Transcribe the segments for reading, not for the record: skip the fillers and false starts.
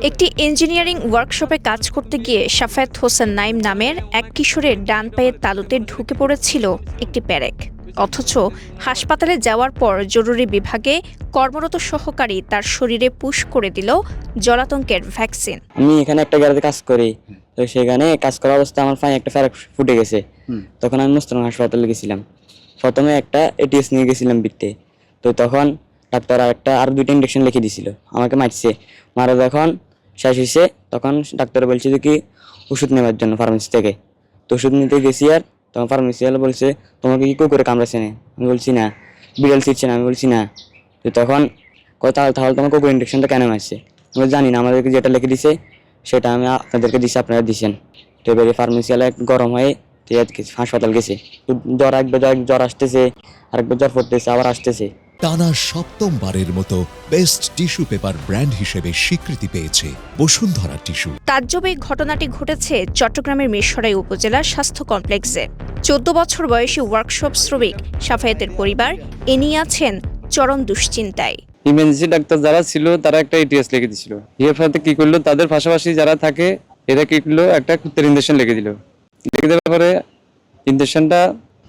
একটি ইঞ্জিনিয়ারিং ওয়ার্কশপে কাজ করতে গিয়ে শাফায়েত হোসেন নাইম নামের এক কিশোরের ডান পায়ের তালুতে ঢুকে পড়েছিল একটি পেরেক। অথচ হাসপাতালে যাওয়ার পর জরুরি বিভাগে কর্মরত সহকারী তার শরীরে পুশ করে দিল জলাতঙ্কের ভ্যাকসিন। আমি এখানে একটা গ্যারেজে কাজ করি, তো সেখানে কাজ করার অবস্থায় আমার পায়ে একটা পেরেক ফুটে গেছে। তখন আমি মুস্তাফা হাসপাতালে গেছিলাম। প্রথমে একটা এটিএস নিয়ে গেছিলাম বিটতে, তো তখন ডাক্তার আর দুইটা ইঞ্জেকশন লিখে দিয়েছিল, আমাকে মারছে। মারা যখন শেষ হয়েছে তখন ডাক্তার বলছে যে কি ওষুধ নেওয়ার জন্য ফার্মেসি থেকে। তো ওষুধ নিতে গেছি, আর তখন ফার্মেসিওয়ালা বলছে তোমাকে কি কুকুরে কামড়াচ্ছে না? আমি বলছি না। বিড়াল ছিটছে না? আমি বলছি না। তো তখন তাহলে তোমার কুকুর ইঞ্জেকশনটা কেন মারছে? আমি জানি না, আমাদেরকে যেটা লিখে দিছে সেটা আমি আপনাদেরকে দিছি, আপনারা দিছেন। তো এবারে ফার্মেসিওয়ালা গরম হয়ে হাসপাতাল গেছে। একবার জ্বর আসতেছে, আরেকবার জ্বর পড়তেছে, আবার আসতেছে। টানা সপ্তমবারের মতো বেস্ট টিস্যু পেপার ব্র্যান্ড হিসেবে স্বীকৃতি পেয়েছে বসুন্ধরা টিস্যু। তাজ্জব এই ঘটনাটি ঘটেছে চট্টগ্রামের মিরসরাই উপজেলার স্বাস্থ্য কমপ্লেক্সে। ১৪ বছর বয়সী ওয়ার্কশপ শ্রমিক শাফায়েতের পরিবার এ নিয়ে আছেন চরম দুশ্চিন্তায়। ইমার্জেন্সি ডাক্তার যারা ছিল তারা একটা এটিএস লিখে দিছিল। এর ফলে কি করলো, তাদের পাশাপাশি যারা থাকে এরা কি করলো, একটা কুত্তের ইঞ্জেকশন লিখে দিল। লিখে দেওয়ার পরে ইঞ্জেকশনটা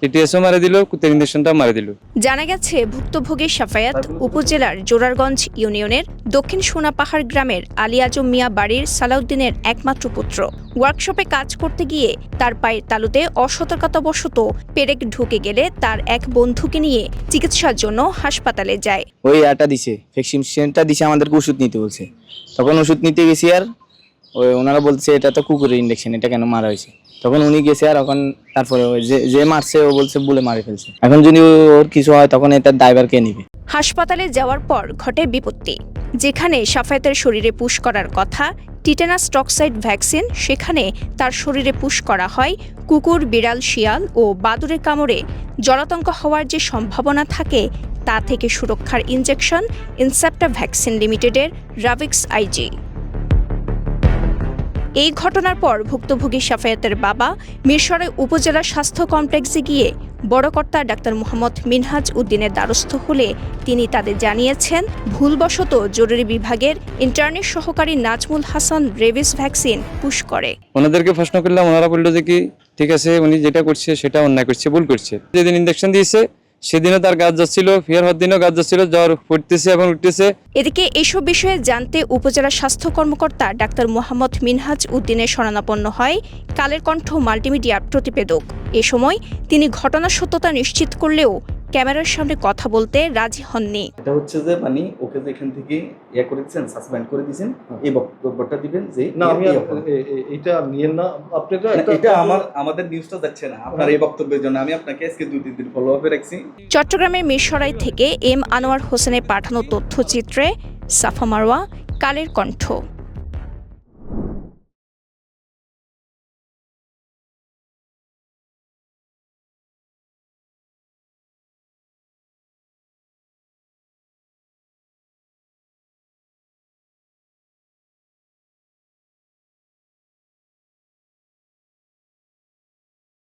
এটিএসও মারে দিল, কুত্তের ইঞ্জেকশনটা মারে দিল। জানা গেছে ভুক্তভোগী শাফায়েত উপজেলার জোরারগঞ্জ ইউনিয়নের দক্ষিণ সোনাপাহাড় গ্রামের আলী আজম মিয়া বাড়ির সালাউদ্দিনের একমাত্র পুত্র। ওয়ার্কশপে কাজ করতে গিয়ে তার পায়ের তালুতে অসতর্কতাবশত পেরেক ঢুকে গেলে তার এক বন্ধুকে নিয়ে চিকিৎসার জন্য হাসপাতালে যায়। ওই আটা দিছে, ভ্যাকসিনটা দিছে, আমাদেরকে ওষুধ নিতে বলছে। তখন ওষুধ নিতে গেছি, আর ওনারা বলছে এটা তো কুকুরের ইঞ্জেকশন, এটা কেন মারা হয়েছে? তখন উনি গেছে, আর এখন তারপরে যে মারছে ও বলছে বলে মারে ফেলছে। এখন যদি ওর কিছু হয় তখন এটার দায়ভার কে নিবে? হাসপাতালে যাওয়ার পর ঘটে বিপত্তি। যেখানে শাফায়েতের শরীরে পুশ করার কথা টিটেনাস টক্সাইড ভ্যাকসিন, সেখানে তার শরীরে পুশ করা হয় কুকুর, বিড়াল, শিয়াল ও বাদুড়ের কামড়ে জলাতঙ্ক হওয়ার যে সম্ভাবনা থাকে তা থেকে সুরক্ষার ইনজেকশন ইনসেপ্টা ভ্যাকসিন লিমিটেডের রাভিক্স আইজি। এই ঘটনার পর ভুক্তভোগী শাফায়েতের বাবা মিরসরাই উপজেলা স্বাস্থ্য কমপ্লেক্সে গিয়ে বড়কর্তা ডাক্তার মোহাম্মদ মিনহাজ উদ্দিনের দ্বারস্থ হলে তিনি তাদের জানিয়েছেন ভুলবশত জরুরি বিভাগের ইন্টার্নের সহকারী Nazmul Hasan rabies vaccine push করে। ওনাদেরকে প্রশ্ন করলাম, ওনারা বললো যে কি ঠিক আছে, উনি যেটা করছে সেটা অন্যায় করছে, ভুল করছে। যেদিন ইঞ্জেকশন দিয়েছে সেদিনও তার গাছ যাচ্ছিল, ফের হওয়ার দিনও গাছ যাচ্ছিল, জ্বর পড়তেছে এবং উঠতেছে। এদিকে এসব বিষয়ে জানতে উপজেলা স্বাস্থ্য কর্মকর্তা ডাক্তার মোহাম্মদ মিনহাজ উদ্দিনের শরণাপন্ন হয় কালের কণ্ঠ মাল্টিমিডিয়ার প্রতিবেদক। এ সময় তিনি ঘটনার সত্যতা নিশ্চিত করলেও ক্যামেরার সামনে কথা বলতে রাজি হননি। এটা হচ্ছে যে ওকে যে এখান থেকে করে দিয়েছেন, সাসপেন্ড করে দিয়েছেন, এই বক্তব্যটা দিবেন যে না, আমি এটা নিয়েন না, আপনারা এটা আমাদের নিউজটা যাচ্ছে না আপনার এই বক্তব্যের জন্য। আমি আপনাকে আজকে 2-3 দিন ফলো আপে রাখছি। চট্টগ্রামের মিরসরাই থেকে এম আনোয়ার হোসেনের পাঠানো তথ্যচিত্রে সাফা মারওয়া, কালের কণ্ঠ।